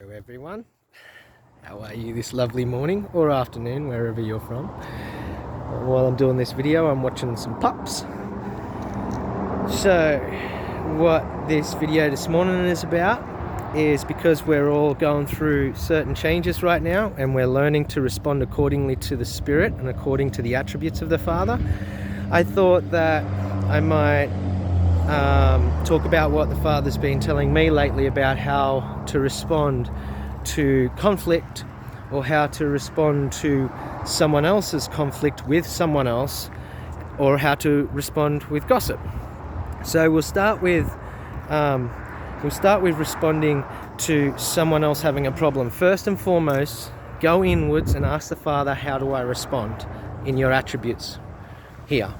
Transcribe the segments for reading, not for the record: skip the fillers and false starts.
Hello everyone, how are you this lovely morning or afternoon, wherever you're from. While I'm doing this video, I'm watching some pups. So what this video this morning is about is because we're all going through certain changes right now and we're learning to respond accordingly to the Spirit and according to the attributes of the Father. I thought that I might talk about what the Father's been telling me lately about how to respond to conflict, or how to respond to someone else's conflict with someone else, or how to respond with gossip. So we'll start with responding to someone else having a problem. First and foremost, go inwards and ask the Father, how do I respond in your attributes here?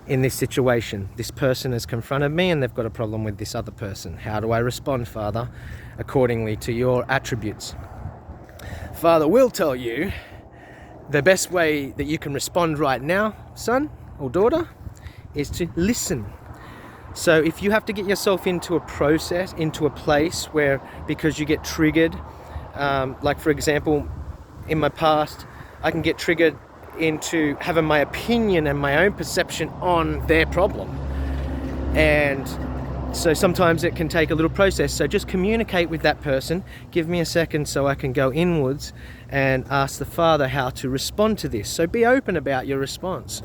In this situation, this person has confronted me and they've got a problem with this other person. How do I respond, Father, accordingly to your attributes? Father will tell you the best way that you can respond right now, son or daughter, is to listen. So if you have to get yourself into a process, into a place where, because you get triggered, like for example, in my past, I can get triggered into having my opinion and my own perception on their problem, and so sometimes it can take a little process. So just communicate with that person. Give me a second so I can go inwards and ask the Father how to respond to this. So be open about your response.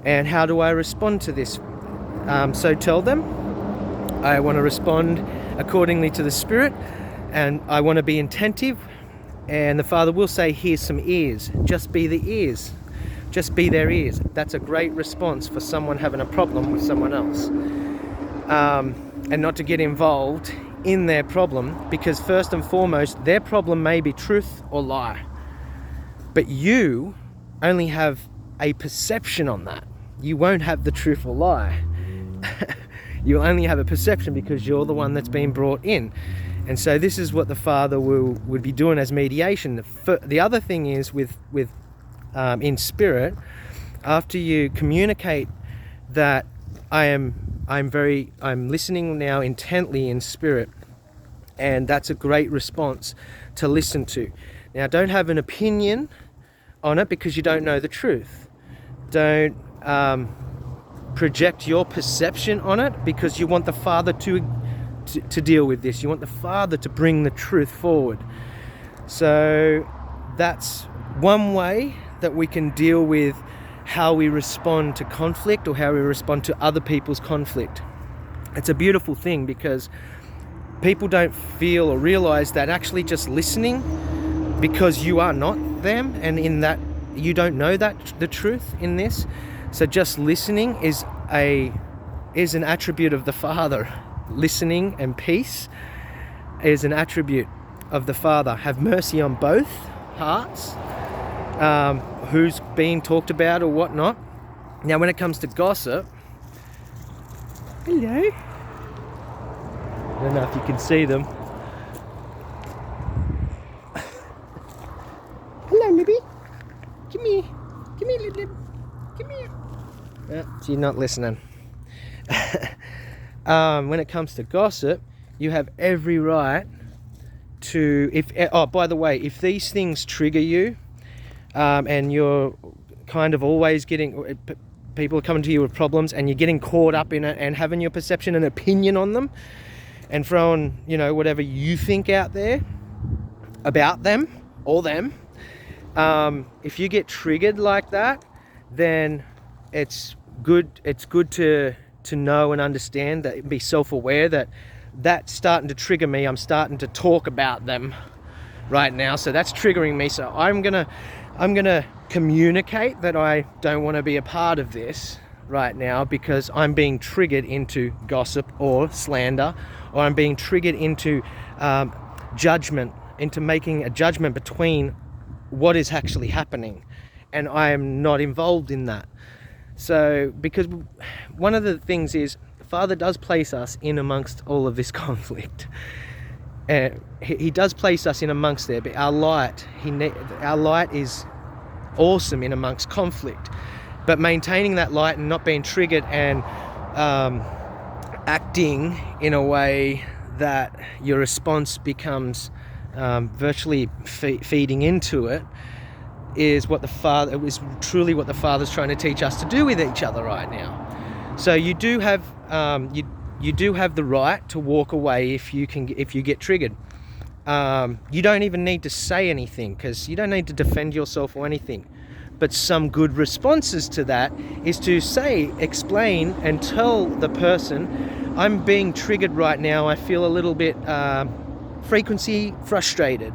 And how do I respond to this? So tell them I want to respond accordingly to the Spirit, and I want to be attentive. And the Father will say, here's some ears. Just be the ears. Just be their ears. That's a great response for someone having a problem with someone else. And not to get involved in their problem, because first and foremost, their problem may be truth or lie. But you only have a perception on that. You won't have the truth or lie. You only have a perception because you're the one that's been brought in. And so this is what the Father would be doing as mediation. The other thing is with in spirit, after you communicate that I'm listening now intently in spirit, and that's a great response to listen to. Now, don't have an opinion on it because you don't know the truth. Don't project your perception on it because you want the Father to deal with this. You want the Father to bring the truth forward. So that's one way that we can deal with how we respond to conflict, or how we respond to other people's conflict. It's a beautiful thing because people don't feel or realize that actually just listening, because you are not them, and in that you don't know that the truth in this. So just listening is an attribute of the Father. Listening and peace is an attribute of the Father. Have mercy on both hearts, who's being talked about or whatnot. Now, when it comes to gossip, hello. I don't know if you can see them. Hello, Libby. Come here. Come here, Lib. Come here. She's not listening. When it comes to gossip, you have every right to, by the way, if these things trigger you, and you're kind of always getting, people are coming to you with problems and you're getting caught up in it and having your perception and opinion on them and throwing, whatever you think out there about them or them, if you get triggered like that, then it's good to know and understand that, be self-aware that that's starting to trigger me. I'm starting to talk about them right now, so that's triggering me. So I'm gonna communicate that I don't want to be a part of this right now because I'm being triggered into gossip or slander, or I'm being triggered into judgment, into making a judgment between what is actually happening, and I am not involved in that. So, because one of the things is, the Father does place us in amongst all of this conflict. He does place us in amongst there, but our light is awesome in amongst conflict. But maintaining that light and not being triggered and acting in a way that your response becomes virtually feeding into it, is truly what the Father's trying to teach us to do with each other right now. So you do have you do have the right to walk away if you get triggered. You don't even need to say anything, because you don't need to defend yourself or anything. But some good responses to that is to explain and tell the person, I'm being triggered right now. I feel a little bit frequency frustrated.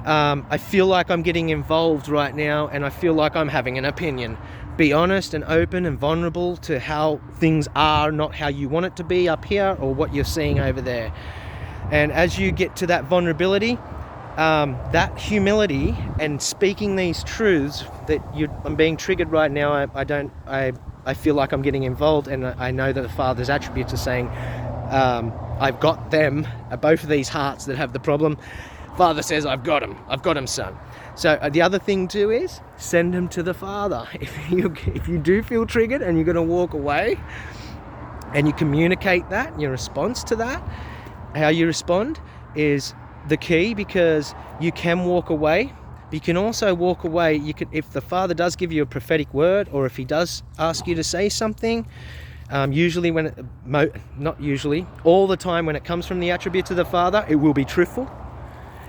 I feel like I'm getting involved right now, and I feel like I'm having an opinion. Be honest and open and vulnerable to how things are, not how you want it to be up here or what you're seeing over there. And as you get to that vulnerability, that humility and speaking these truths that I'm being triggered right now, I feel like I'm getting involved, and I know that the Father's attributes are saying, I've got them, both of these hearts that have the problem. Father says, I've got them, son. So the other thing too is send them to the Father. If you do feel triggered and you're going to walk away, and you communicate that, your response to that, how you respond is the key, because you can walk away. But you can also walk away. If the Father does give you a prophetic word, or if he does ask you to say something, usually not usually, all the time when it comes from the attributes of the Father, it will be truthful,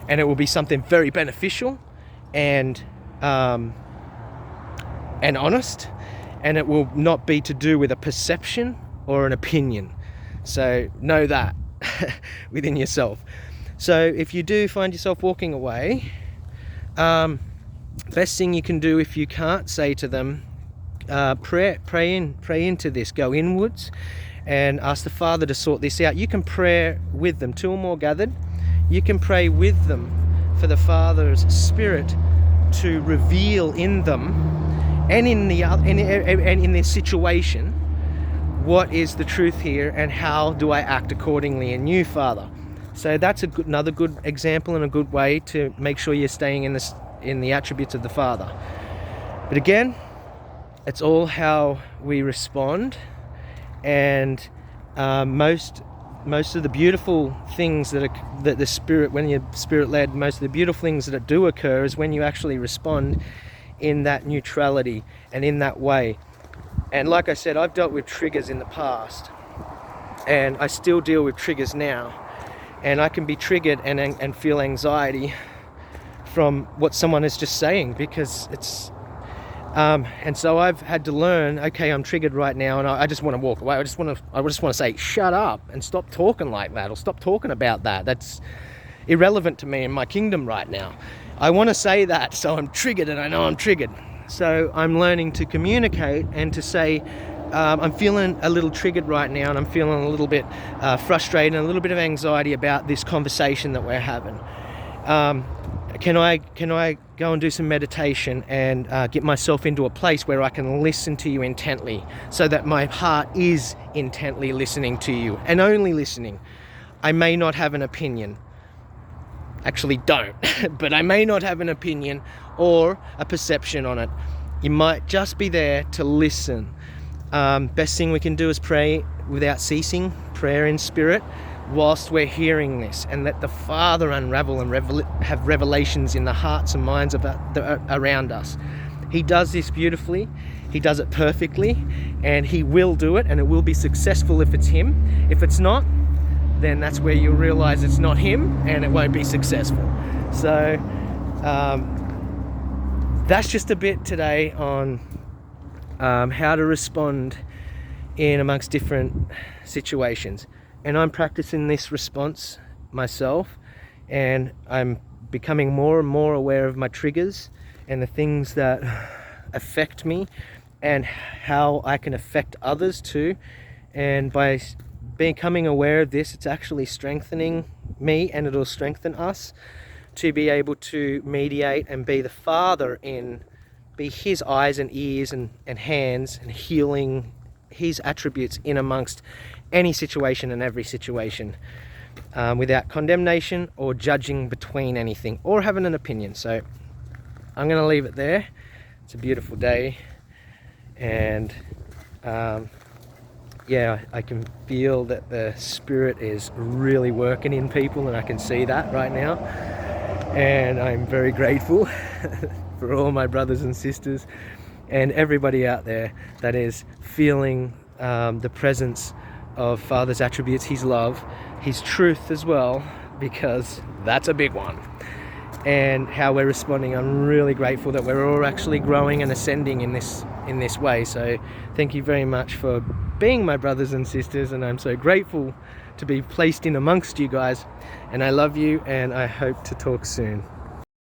and it will be something very beneficial and honest, and it will not be to do with a perception or an opinion. So know that within yourself. So if you do find yourself walking away, best thing you can do, if you can't say to them, pray into this, go inwards and ask the Father to sort this out. You can pray with them. 2 or more gathered, you can pray with them for the Father's Spirit to reveal in them and in this situation what is the truth here, and how do I act accordingly in you, Father. So that's another good example and a good way to make sure you're staying in the attributes of the Father. But again, it's all how we respond, and most of the beautiful things that the Spirit, when you're Spirit-led, most of the beautiful things that do occur is when you actually respond in that neutrality and in that way. And like I said, I've dealt with triggers in the past, and I still deal with triggers now. And I can be triggered and feel anxiety from what someone is just saying, because it's and so I've had to learn, okay, I'm triggered right now, and I just want to walk away. I just want to say, shut up and stop talking like that, or stop talking about that. That's irrelevant to me in my kingdom right now. I want to say that, so I'm triggered, and I know I'm triggered. So I'm learning to communicate and to say, I'm feeling a little triggered right now, and I'm feeling a little bit frustrated and a little bit of anxiety about this conversation that we're having. Can I go and do some meditation and get myself into a place where I can listen to you intently, so that my heart is intently listening to you and only listening? I may not have an opinion. Actually don't, but I may not have an opinion or a perception on it. You might just be there to listen. Best thing we can do is pray without ceasing, prayer in spirit, whilst we're hearing this, and let the Father unravel and have revelations in the hearts and minds of around us. He does this beautifully, he does it perfectly, and he will do it, and it will be successful if it's him. If it's not, then that's where you'll realize it's not him, and it won't be successful. So that's just a bit today on how to respond in amongst different situations. And I'm practicing this response myself, and I'm becoming more and more aware of my triggers and the things that affect me and how I can affect others too. And by becoming aware of this, it's actually strengthening me, and it'll strengthen us to be able to mediate and be the Father be his eyes and ears and hands, and healing his attributes in amongst any situation and every situation, without condemnation or judging between anything or having an opinion. So I'm going to leave it there. It's a beautiful day, and yeah, I can feel that the Spirit is really working in people, and I can see that right now. And I'm very grateful for all my brothers and sisters and everybody out there that is feeling the presence of Father's attributes, his love, his truth as well, because that's a big one, and how we're responding. I'm really grateful that we're all actually growing and ascending in this way. So thank you very much for being my brothers and sisters, and I'm so grateful to be placed in amongst you guys, and I love you, and I hope to talk soon.